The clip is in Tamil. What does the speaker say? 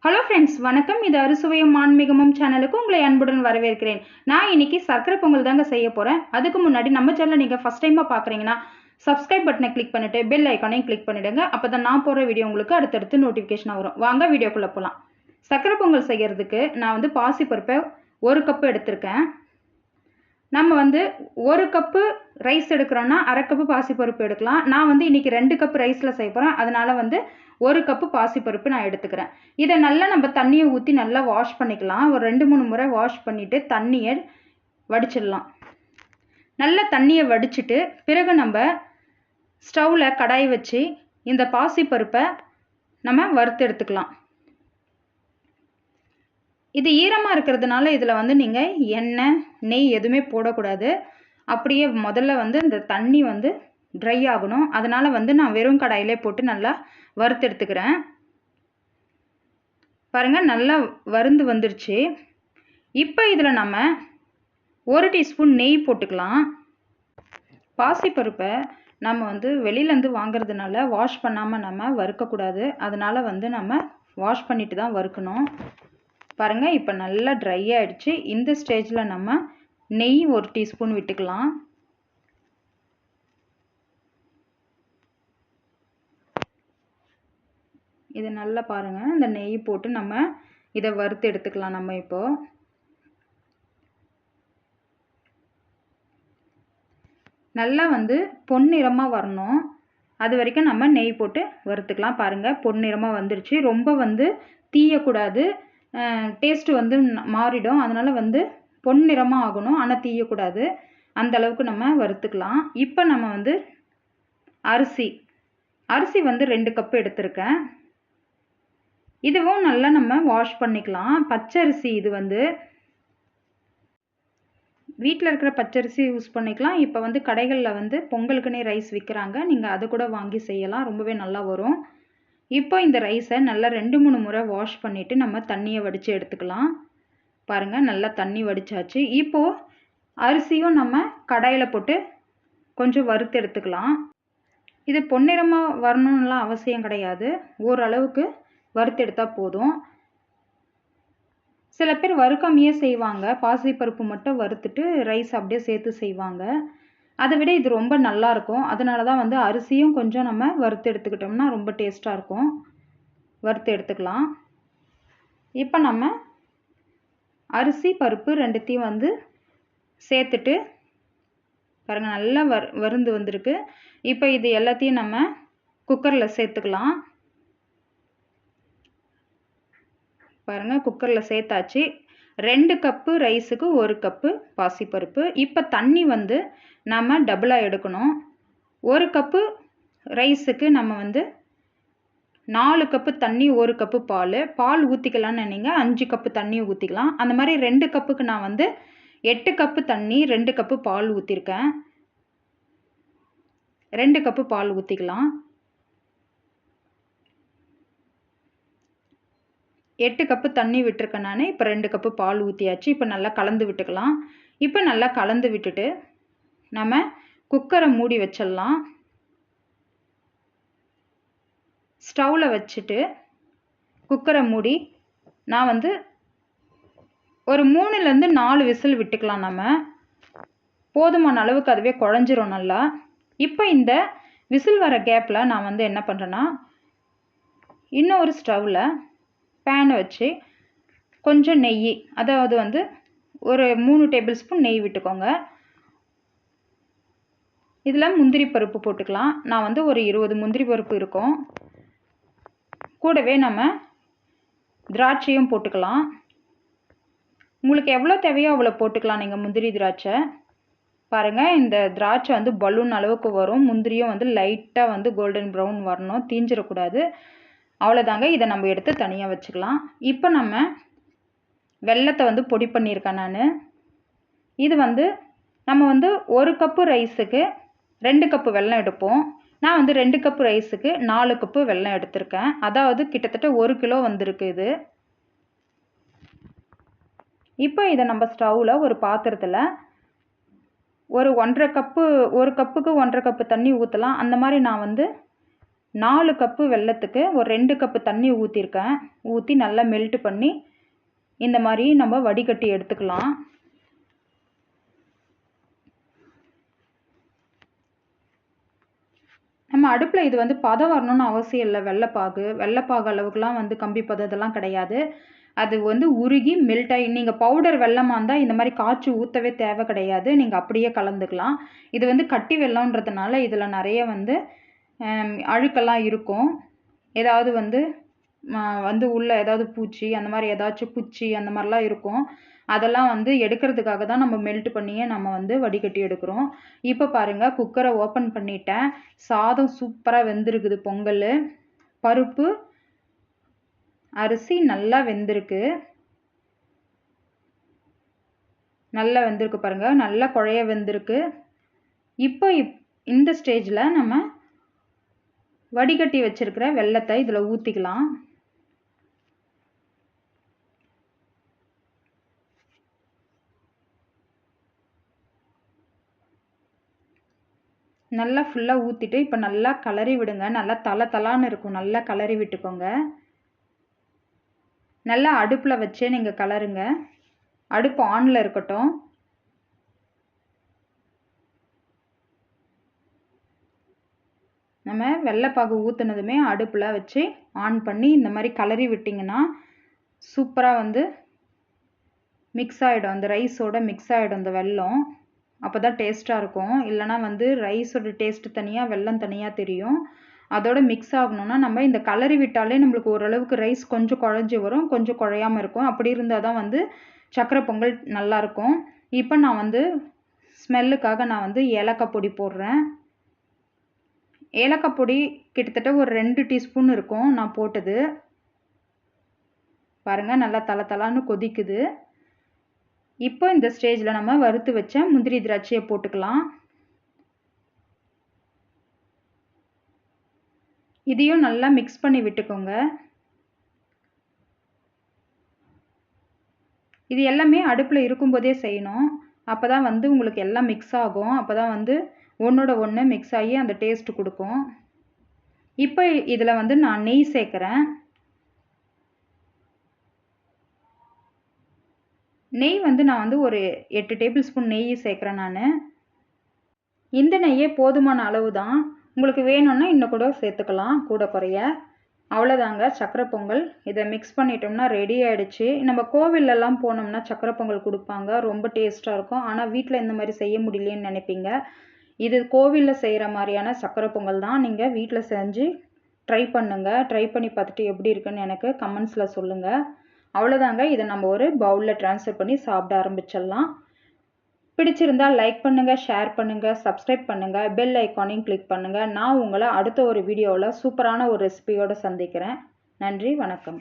ஹலோ ஃப்ரெண்ட்ஸ், வணக்கம். இது அறுசுவையும் ஆன்மீகமும் சேனலுக்கு உங்களை அன்புடன் வரவேற்கிறேன். நான் இன்னைக்கு சர்க்கரை பொங்கல் தாங்க செய்ய போகிறேன். அதுக்கு முன்னாடி நம்ம சேனலை நீங்கள் ஃபஸ்ட் டைமாக பார்க்குறீங்கன்னா சப்ஸ்கிரைப் பட்டனை கிளிக் பண்ணிவிட்டு பெல் ஐக்கானையும் கிளிக் பண்ணிவிடுங்க. அப்போ தான் நான் போகிற வீடியோ உங்களுக்கு அடுத்தடுத்து நோட்டிஃபிகேஷனாக வரும். வாங்க வீடியோக்குள்ளே போகலாம். சர்க்கரை பொங்கல் செய்கிறதுக்கு நான் பாசிப்பருப்பை 1 கப்பு எடுத்திருக்கேன். நம்ம 1 கப்பு ரைஸ் எடுக்கிறோன்னா 1/2 கப்பு பாசிப்பருப்பு எடுக்கலாம். நான் இன்றைக்கி 2 கப்பு ரைஸில் செய்ய போகிறேன். அதனால் 1 கப்பு பாசிப்பருப்பு நான் எடுத்துக்கிறேன். இதை நல்லா நம்ம தண்ணியை ஊற்றி நல்லா வாஷ் பண்ணிக்கலாம். ஒரு 2-3 முறை வாஷ் பண்ணிவிட்டு தண்ணியை வடிச்சிடலாம். நல்லா தண்ணியை வடிச்சிட்டு பிறகு நம்ம ஸ்டவ்வில் கடாய் வச்சு இந்த பாசிப்பருப்பை நம்ம வறுத்து எடுத்துக்கலாம். இது ஈரமாக இருக்கிறதுனால இதில் நீங்கள் எண்ணெய் நெய் எதுவுமே போடக்கூடாது. அப்படியே முதல்ல இந்த தண்ணி ட்ரை ஆகணும். அதனால் நான் வெறும் கடாயிலே போட்டு நல்லா வறுத்து எடுத்துக்கிறேன். பாருங்கள், நல்லா வறுந்து வந்துருச்சு. இப்போ இதில் நம்ம 1 டீஸ்பூன் நெய் போட்டுக்கலாம். பாசிப்பருப்பை நம்ம வெளியிலேருந்து வாங்குறதுனால வாஷ் பண்ணாமல் நம்ம வறுக்கக்கூடாது. அதனால் நம்ம வாஷ் பண்ணிட்டு தான் வறுக்கணும். பாருங்கள், இப்போ நல்லா ட்ரை ஆகிடுச்சு. இந்த ஸ்டேஜில் நம்ம நெய் 1 டீஸ்பூன் விட்டுக்கலாம். இது நல்லா பாருங்கள், இந்த நெய் போட்டு நம்ம இதை வறுத்து எடுத்துக்கலாம். நம்ம இப்போது நல்லா பொன்னிறமாக வரணும். அது வரைக்கும் நம்ம நெய் போட்டு வறுத்துக்கலாம். பாருங்கள், பொன்னிறமாக வந்துருச்சு. ரொம்ப தீயக்கூடாது, டேஸ்ட்டு மாறிடும். அதனால் பொன்னிறமாக ஆகணும், ஆனால் தீயக்கூடாது. அந்த அளவுக்கு நம்ம வறுத்துக்கலாம். இப்போ நம்ம அரிசி 2 கப்பு எடுத்திருக்கேன். இதுவும் நல்லா நம்ம வாஷ் பண்ணிக்கலாம். பச்சரிசி இது வீட்டில் இருக்கிற பச்சரிசி யூஸ் பண்ணிக்கலாம். இப்போ கடைகளில் பொங்கலுக்குன்னே ரைஸ் விற்கிறாங்க. நீங்கள் அதை கூட வாங்கி செய்யலாம், ரொம்பவே நல்லா வரும். இப்போ இந்த ரைஸை நல்லா 2-3 முறை வாஷ் பண்ணிவிட்டு நம்ம தண்ணியை வடித்து எடுத்துக்கலாம். பாருங்கள், நல்லா தண்ணி வடித்தாச்சு. இப்போது அரிசியும் நம்ம கடாயில் போட்டு கொஞ்சம் வறுத்து எடுத்துக்கலாம். இது பொன்னிறமாக வரணும்லாம் அவசியம் கிடையாது, ஓரளவுக்கு வறுத்து எடுத்தால் போதும். சில பேர் வறுக்காமையே செய்வாங்க. பாசிப்பருப்பு மட்டும் வறுத்துட்டு ரைஸ் அப்படியே சேர்த்து செய்வாங்க. அதை விட இது ரொம்ப நல்லாயிருக்கும். அதனால தான் அரிசியும் கொஞ்சம் நம்ம வறுத்து எடுத்துக்கிட்டோம்னா ரொம்ப டேஸ்ட்டாக இருக்கும். வறுத்து எடுத்துக்கலாம். இப்போ நம்ம அரிசி பருப்பு 2த்தையும் சேர்த்துட்டு பாருங்கள், நல்லா வறுந்து வந்திருக்கு. இப்போ இது எல்லாத்தையும் நம்ம குக்கரில் சேர்த்துக்கலாம். பாருங்கள், குக்கரில் சேர்த்தாச்சு. 2 கப்பு ரைஸுக்கு 1 கப்பு பாசிப்பருப்பு. இப்போ தண்ணி நம்ம டபுளாக எடுக்கணும். 1 கப்பு ரைஸுக்கு நம்ம 4 கப்பு தண்ணி, 1 கப்பு பால் ஊற்றிக்கலான்னு நீங்கள் 5 கப்பு தண்ணி ஊற்றிக்கலாம். அந்த மாதிரி 2 கப்புக்கு நான் 8 கப்பு தண்ணி, 2 கப்பு பால் ஊற்றிருக்கேன். 2 கப்பு பால் ஊற்றிக்கலாம். 8 கப்பு தண்ணி விட்டுருக்கேன் நான். இப்போ 2 கப்பு பால் ஊற்றியாச்சு. இப்போ நல்லா கலந்து விட்டுக்கலாம். இப்போ நல்லா கலந்து விட்டுட்டு நம்ம குக்கரை மூடி வச்சிடலாம். ஸ்டவ்வில் வச்சுட்டு குக்கரை மூடி நான் ஒரு 3லேருந்து 4 விசில் விட்டுக்கலாம். நம்ம போதுமான அளவுக்கு அதுவே குழஞ்சிரும் நல்லா. இப்போ இந்த விசில் வர கேப்பில் நான் என்ன பண்ணுறேன்னா, இன்னொரு ஸ்டவ்வில் பேனை வச்சு கொஞ்சம் நெய், அதாவது ஒரு 3 டேபிள் ஸ்பூன் நெய் விட்டுக்கோங்க. இதில் முந்திரி பருப்பு போட்டுக்கலாம். நான் ஒரு 20 முந்திரி பருப்பு இருக்கும். கூடவே நம்ம திராட்சையும் போட்டுக்கலாம். உங்களுக்கு எவ்வளோ தேவையோ அவ்வளோ போட்டுக்கலாம் நீங்கள் முந்திரி திராட்சை. பாருங்கள், இந்த திராட்சை பலூன் அளவுக்கு வரும். முந்திரியும் லைட்டாக கோல்டன் ப்ரௌன் வரணும், தீஞ்சிடக்கூடாது. அவ்வளோதாங்க. இதை நம்ம எடுத்து தனியாக வச்சுக்கலாம். இப்போ நம்ம வெல்லத்தை பொடி பண்ணியிருக்கேன் நான். இது நம்ம 1 கப்பு ரைஸுக்கு 2 கப்பு வெல்லம் எடுப்போம். நான் 2 கப்பு ரைஸுக்கு 4 கப்பு வெல்லம் எடுத்திருக்கேன். அதாவது கிட்டத்தட்ட 1 கிலோ வந்திருக்கு இது. இப்போ இதை நம்ம ஸ்டவ்வில் ஒரு பாத்திரத்தில் ஒரு 1 கப்புக்கு 1 கப்பு தண்ணி ஊற்றலாம். அந்த மாதிரி நான் 4 கப்பு வெல்லத்துக்கு ஒரு 2 கப்பு தண்ணி ஊற்றிருக்கேன். ஊற்றி நல்லா மெல்ட் பண்ணி இந்த மாதிரி நம்ம வடிகட்டி எடுத்துக்கலாம். நம்ம அடுப்பில் இது வந்து பதம் வரணும்னு அவசியம் இல்லை. வெள்ளைப்பாகு அளவுக்குலாம் வந்து கம்பி பதம் இதெல்லாம் கிடையாது. அது வந்து உருகி மெல்ட் ஆகி நீங்கள் பவுடர் வெல்லமாக இருந்தால் இந்த மாதிரி காய்ச்சி ஊற்றவே தேவை கிடையாது. நீங்கள் அப்படியே கலந்துக்கலாம். இது வந்து கட்டி வெல்லம்ன்றதுனால இதில் நிறைய வந்து அழுக்கெல்லாம் இருக்கும். ஏதாவது வந்து உள்ளே ஏதாவது பூச்சி அந்த மாதிரி ஏதாச்சும் குச்சி அந்த மாதிரிலாம் இருக்கும். அதெல்லாம் வந்து எடுக்கிறதுக்காக தான் நம்ம மெல்ட் பண்ணியே நம்ம வந்து வடிகட்டி எடுக்கிறோம். இப்போ பாருங்கள், குக்கரை ஓப்பன் பண்ணிட்டேன். சாதம் சூப்பராக வெந்திருக்குது. பொங்கல், பருப்பு, அரிசி நல்லா வெந்திருக்கு. நல்லா வெந்திருக்கு பாருங்கள், நல்லா குழைய வெந்திருக்கு. இப்போ இந்த ஸ்டேஜில் நம்ம வடிகட்டி வச்சிருக்கிற வெல்லத்தை இதில் ஊற்றிக்கலாம். நல்லா ஃபுல்லாக ஊற்றிட்டு இப்போ நல்லா கலரி விடுங்க. நல்லா தலான்னு இருக்கும். நல்லா கலரி விட்டுக்கோங்க. நல்லா அடுப்பில் வச்சே நீங்கள் கலருங்க. அடுப்பு ஆனில் இருக்கட்டும். நம்ம வெள்ளைப்பாகு ஊற்றுனதுமே அடுப்பில் வச்சு ஆன் பண்ணி இந்த மாதிரி கலரி விட்டிங்கன்னா சூப்பராக வந்து மிக்ஸ் ஆகிடும். அந்த ரைஸோட மிக்ஸ் ஆகிடும் அந்த வெல்லம். அப்போ தான் டேஸ்ட்டாக இருக்கும். இல்லைனா வந்து ரைஸோட டேஸ்ட்டு தனியாக வெல்லம் தனியாக தெரியும். அதோட மிக்ஸ் ஆகணும்னா நம்ம இந்த கலரி விட்டாலே நம்மளுக்கு ஓரளவுக்கு ரைஸ் கொஞ்சம் குழஞ்சி வரும், கொஞ்சம் குழையாமல் இருக்கும். அப்படி இருந்தால் தான் வந்து சக்கரை பொங்கல் நல்லாயிருக்கும். இப்போ நான் வந்து ஸ்மெல்லுக்காக நான் வந்து ஏலக்காய் பொடி போடுறேன். ஏலக்காய் பொடி கிட்டத்தட்ட ஒரு 2 டீஸ்பூன் இருக்கும் நான் போட்டது. பாருங்கள், நல்லா தலான்னு கொதிக்குது. இப்போ இந்த ஸ்டேஜில் நம்ம வறுத்து வச்ச முந்திரி திராட்சையை போட்டுக்கலாம். இதையும் நல்லா மிக்ஸ் பண்ணி விட்டுக்கோங்க. இது எல்லாமே அடுப்பில் இருக்கும்போதே செய்யணும். அப்போ தான் வந்து உங்களுக்கு எல்லாம் மிக்ஸ் ஆகும். அப்போ தான் வந்து ஒன்றோட ஒன்று மிக்ஸ் ஆகி அந்த டேஸ்ட் கொடுக்கும். இப்போ இதில் வந்து நான் நெய் சேர்க்குறேன். நெய் வந்து நான் வந்து ஒரு 8 டேபிள் ஸ்பூன் நெய் சேர்க்குறேன் நான். இந்த நெய்யே போதுமான அளவு தான். உங்களுக்கு வேணும்னா இன்னும் கூட சேர்த்துக்கலாம், கூட குறைய. அவ்வளோதாங்க, சக்கரை பொங்கல். இதை மிக்ஸ் பண்ணிட்டோம்னா ரெடி ஆகிடுச்சு. நம்ம கோவிலெல்லாம் போனோம்னா சக்கரை பொங்கல் கொடுப்பாங்க, ரொம்ப டேஸ்ட்டாக இருக்கும். ஆனால் வீட்டில் இந்த மாதிரி செய்ய முடியலன்னு நினைப்பீங்க. இது கோவிலில் செய்கிற மாதிரியான சக்கரை பொங்கல் தான். நீங்கள் வீட்டில் செஞ்சு ட்ரை பண்ணுங்கள். ட்ரை பண்ணி பார்த்துட்டு எப்படி இருக்குன்னு எனக்கு கமெண்ட்ஸில் சொல்லுங்கள். அவ்வளோதாங்க, இதை நம்ம ஒரு பவுலில் ட்ரான்ஸ்ஃபர் பண்ணி சாப்பிட ஆரம்பிச்சிடலாம். பிடிச்சிருந்தா லைக் பண்ணுங்கள், ஷேர் பண்ணுங்கள், சப்ஸ்கிரைப் பண்ணுங்கள், பெல் ஐக்கானையும் கிளிக் பண்ணுங்கள். நான் உங்களை அடுத்த ஒரு வீடியோவில் சூப்பரான ஒரு ரெசிபியோடு சந்திக்கிறேன். நன்றி, வணக்கம்.